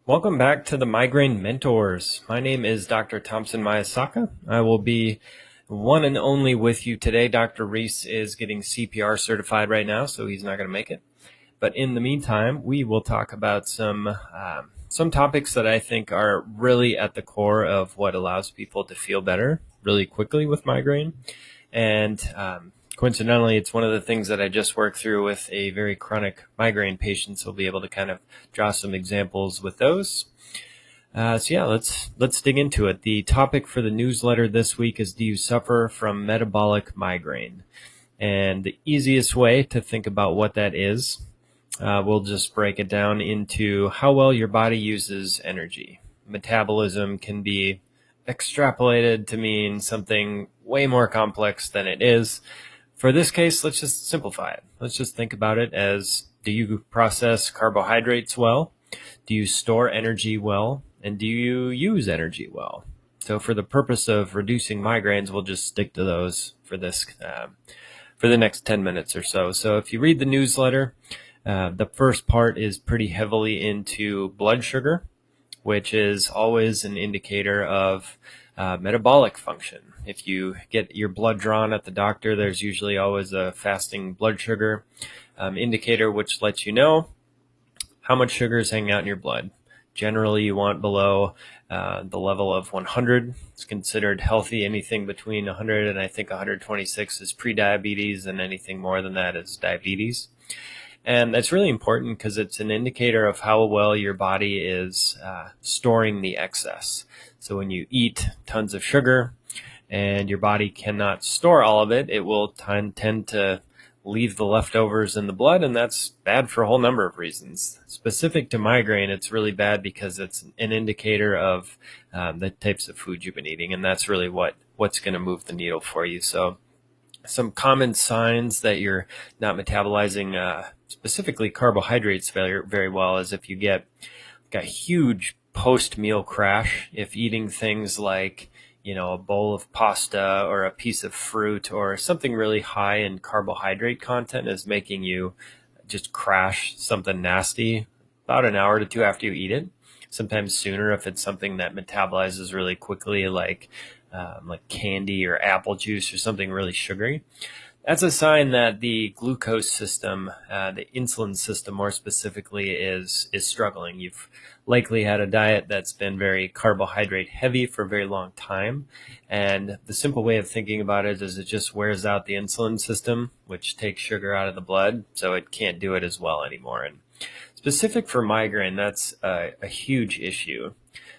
Welcome back to the Migraine Mentors. My name is Dr. Thompson Miyasaka. I will be one and only with you today. Dr. Reese is getting CPR certified right now, so he's not going to make it. But in the meantime, we will talk about some topics that I think are really at the core of what allows people to feel better really quickly with migraine. And coincidentally, it's one of the things that I just worked through with a very chronic migraine patient, so we'll be able to kind of draw some examples with those. Let's dig into it. The topic for the newsletter this week is, do you suffer from metabolic migraine? And the easiest way to think about what that is, we'll just break it down into how well your body uses energy. Metabolism can be extrapolated to mean something way more complex than it is. For this case, let's just simplify it. Let's just think about it as, do you process carbohydrates well? Do you store energy well? And do you use energy well? So for the purpose of reducing migraines, we'll just stick to those for this, for the next 10 minutes or so. So if you read the newsletter, the first part is pretty heavily into blood sugar, which is always an indicator of metabolic function. If you get your blood drawn at the doctor, there's usually always a fasting blood sugar indicator, which lets you know how much sugar is hanging out in your blood. Generally, you want below the level of 100. It's considered healthy. Anything between 100 and I think 126 is pre-diabetes, and anything more than that is diabetes. And that's really important because it's an indicator of how well your body is storing the excess. So when you eat tons of sugar and your body cannot store all of it, it will tend to leave the leftovers in the blood, and that's bad for a whole number of reasons. Specific to migraine, it's really bad because it's an indicator of the types of food you've been eating, and that's really what's going to move the needle for you. So some common signs that you're not metabolizing specifically carbohydrates very well is if you get like a huge post-meal crash, if eating things like a bowl of pasta or a piece of fruit or something really high in carbohydrate content is making you just crash something nasty about an hour to two after you eat it. Sometimes sooner if it's something that metabolizes really quickly, like candy or apple juice or something really sugary. That's a sign that the glucose system, the insulin system more specifically, is struggling. You've likely had a diet that's been very carbohydrate heavy for a very long time. And the simple way of thinking about it is it just wears out the insulin system, which takes sugar out of the blood, so it can't do it as well anymore. And specific for migraine, that's a huge issue.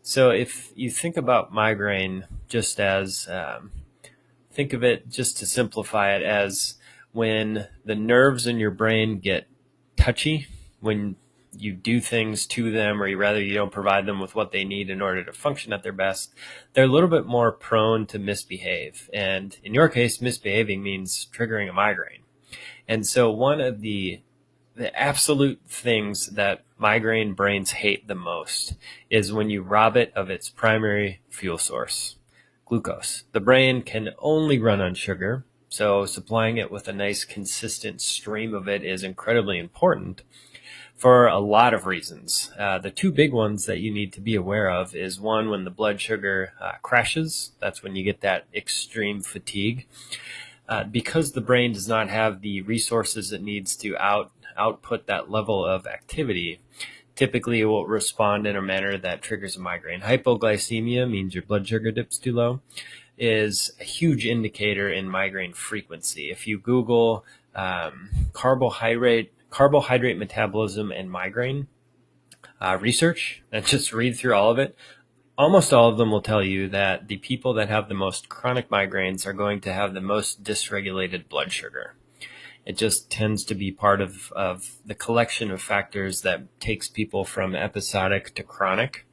So if you think about migraine just as, think of it, just to simplify it, as when the nerves in your brain get touchy, when you do things to them, or you don't provide them with what they need in order to function at their best, they're a little bit more prone to misbehave. And in your case, misbehaving means triggering a migraine. And so one of the absolute things that migraine brains hate the most is when you rob it of its primary fuel source, glucose. The brain can only run on sugar, so supplying it with a nice consistent stream of it is incredibly important for a lot of reasons. The two big ones that you need to be aware of is, one, when the blood sugar crashes, that's when you get that extreme fatigue. Because the brain does not have the resources it needs to output that level of activity, typically it will respond in a manner that triggers a migraine. Hypoglycemia means your blood sugar dips too low, is a huge indicator in migraine frequency. If you Google carbohydrate metabolism and migraine research, and just read through all of it, almost all of them will tell you that the people that have the most chronic migraines are going to have the most dysregulated blood sugar. It just tends to be part of the collection of factors that takes people from episodic to chronic.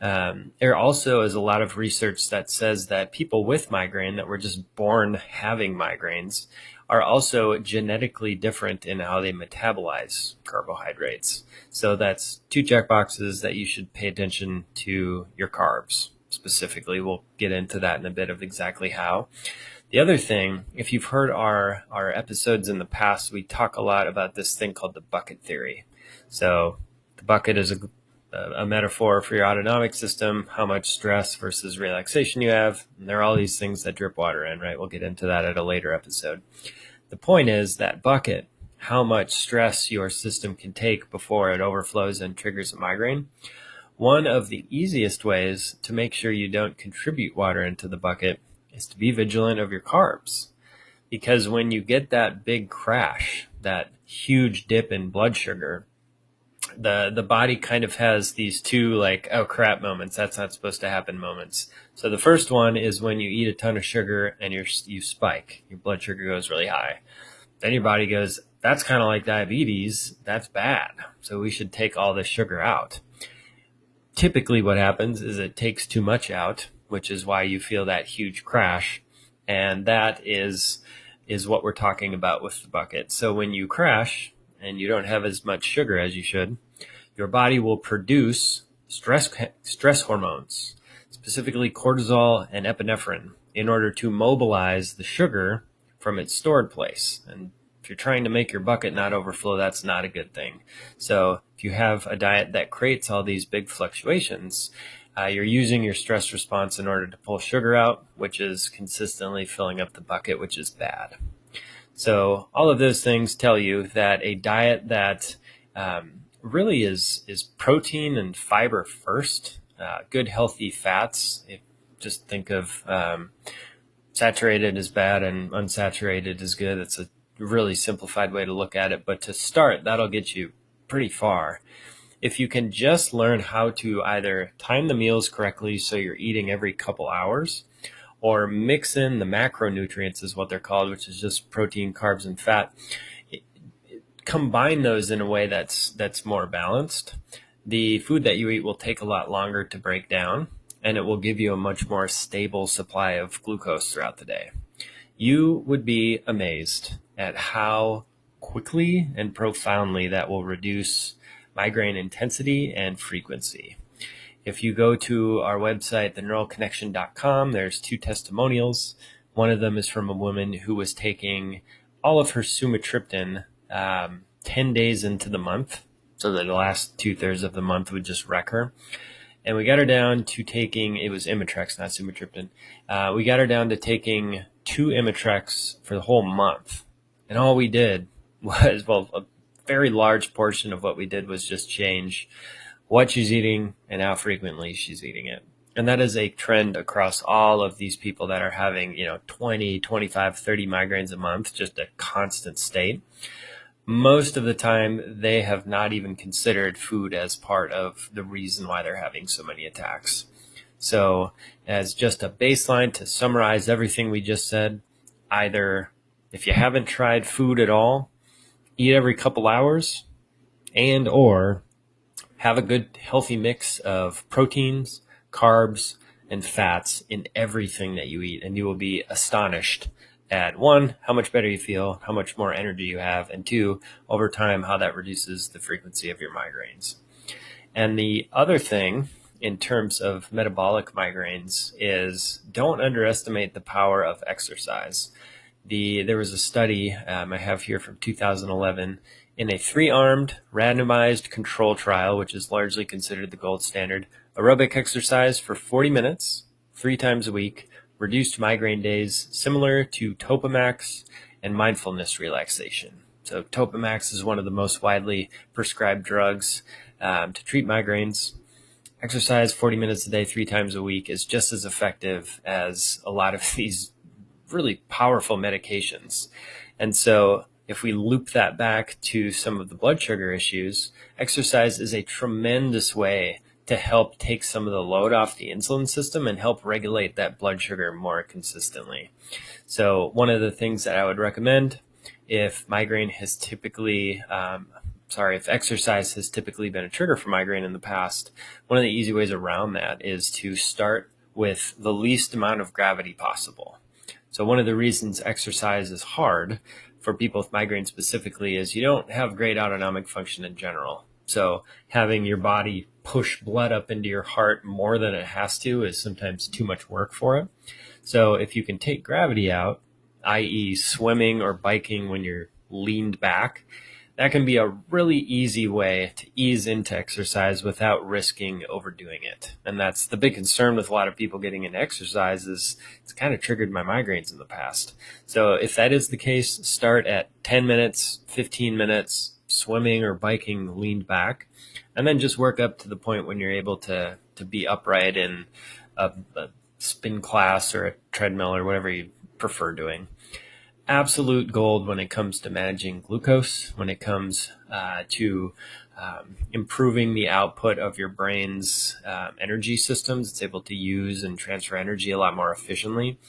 There also is a lot of research that says that people with migraine that were just born having migraines are also genetically different in how they metabolize carbohydrates. So that's two checkboxes that you should pay attention to your carbs specifically. We'll get into that in a bit of exactly how. The other thing, if you've heard our episodes in the past, we talk a lot about this thing called the bucket theory. So the bucket is a metaphor for your autonomic system, how much stress versus relaxation you have. And there are all these things that drip water in, right? We'll get into that at a later episode. The point is that bucket, how much stress your system can take before it overflows and triggers a migraine. One of the easiest ways to make sure you don't contribute water into the bucket is to be vigilant of your carbs. Because when you get that big crash, that huge dip in blood sugar, the body kind of has these two like, oh crap moments. That's not supposed to happen moments. So the first one is when you eat a ton of sugar and you spike. Your blood sugar goes really high. Then your body goes, that's kind of like diabetes. That's bad. So we should take all this sugar out. Typically what happens is it takes too much out, which is why you feel that huge crash. And that is what we're talking about with the bucket. So when you crash and you don't have as much sugar as you should, your body will produce stress hormones, specifically cortisol and epinephrine, in order to mobilize the sugar from its stored place. And if you're trying to make your bucket not overflow, that's not a good thing. So if you have a diet that creates all these big fluctuations, you're using your stress response in order to pull sugar out, which is consistently filling up the bucket, which is bad. So all of those things tell you that a diet that really is protein and fiber first, good healthy fats. Just think of saturated is bad and unsaturated is good. It's a really simplified way to look at it. But to start, that'll get you pretty far. If you can just learn how to either time the meals correctly so you're eating every couple hours, or mix in the macronutrients is what they're called, which is just protein, carbs, and fat, combine those in a way that's more balanced, the food that you eat will take a lot longer to break down, and it will give you a much more stable supply of glucose throughout the day. You would be amazed at how quickly and profoundly that will reduce migraine intensity and frequency. If you go to our website, theneuralconnection.com, there's 2 testimonials. One of them is from a woman who was taking all of her sumatriptan 10 days into the month, so that the last 2/3 of the month would just wreck her. And we got her down to taking, it was Imitrex, not sumatriptan. We got her down to taking 2 Imitrex for the whole month. And all we did was, a very large portion of what we did was just change what she's eating and how frequently she's eating it. And that is a trend across all of these people that are having, 20, 25, 30 migraines a month, just a constant state. Most of the time, they have not even considered food as part of the reason why they're having so many attacks. So as just a baseline to summarize everything we just said, either if you haven't tried food at all, eat every couple hours, and or have a good healthy mix of proteins, carbs, and fats in everything that you eat. And you will be astonished at 1, how much better you feel, how much more energy you have, and 2, over time, how that reduces the frequency of your migraines. And the other thing in terms of metabolic migraines is don't underestimate the power of exercise. There was a study I have here from 2011 in a 3-armed randomized control trial, which is largely considered the gold standard. Aerobic exercise for 40 minutes, 3 times a week, reduced migraine days similar to Topamax and mindfulness relaxation. So Topamax is one of the most widely prescribed drugs to treat migraines. Exercise 40 minutes a day, 3 times a week is just as effective as a lot of these really powerful medications. And so if we loop that back to some of the blood sugar issues, exercise is a tremendous way to help take some of the load off the insulin system and help regulate that blood sugar more consistently. So one of the things that I would recommend if if exercise has typically been a trigger for migraine in the past, one of the easy ways around that is to start with the least amount of gravity possible. So one of the reasons exercise is hard for people with migraine specifically is you don't have great autonomic function in general. So having your body push blood up into your heart more than it has to is sometimes too much work for it. So if you can take gravity out, i.e. swimming or biking when you're leaned back, that can be a really easy way to ease into exercise without risking overdoing it. And that's the big concern with a lot of people getting into exercise is it's kind of triggered my migraines in the past. So if that is the case, start at 10 minutes, 15 minutes, swimming or biking leaned back, and then just work up to the point when you're able to be upright in a spin class or a treadmill or whatever you prefer doing. Absolute gold when it comes to managing glucose, when it comes to improving the output of your brain's energy systems. It's able to use and transfer energy a lot more efficiently.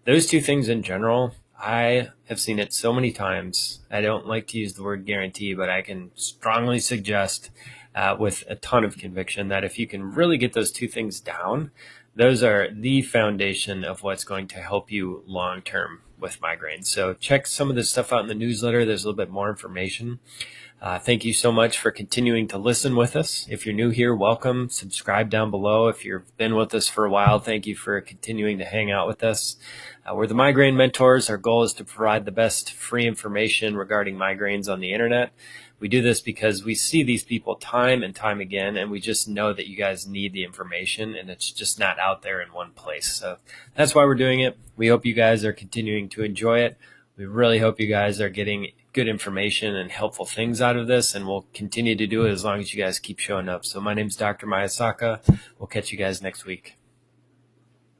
Those two things in general, I have seen it so many times. I don't like to use the word guarantee, but I can strongly suggest with a ton of conviction that if you can really get those two things down, those are the foundation of what's going to help you long term with migraines. So check some of this stuff out in the newsletter. There's a little bit more information. Thank you so much for continuing to listen with us. If you're new here, welcome. Subscribe down below. If you've been with us for a while, thank you for continuing to hang out with us. We're the Migraine Mentors. Our goal is to provide the best free information regarding migraines on the internet. We do this because we see these people time and time again, and we just know that you guys need the information, and it's just not out there in one place. So that's why we're doing it. We hope you guys are continuing to enjoy it. We really hope you guys are getting good information and helpful things out of this, and we'll continue to do it as long as you guys keep showing up. So my name is Dr. Miyasaka. We'll catch you guys next week.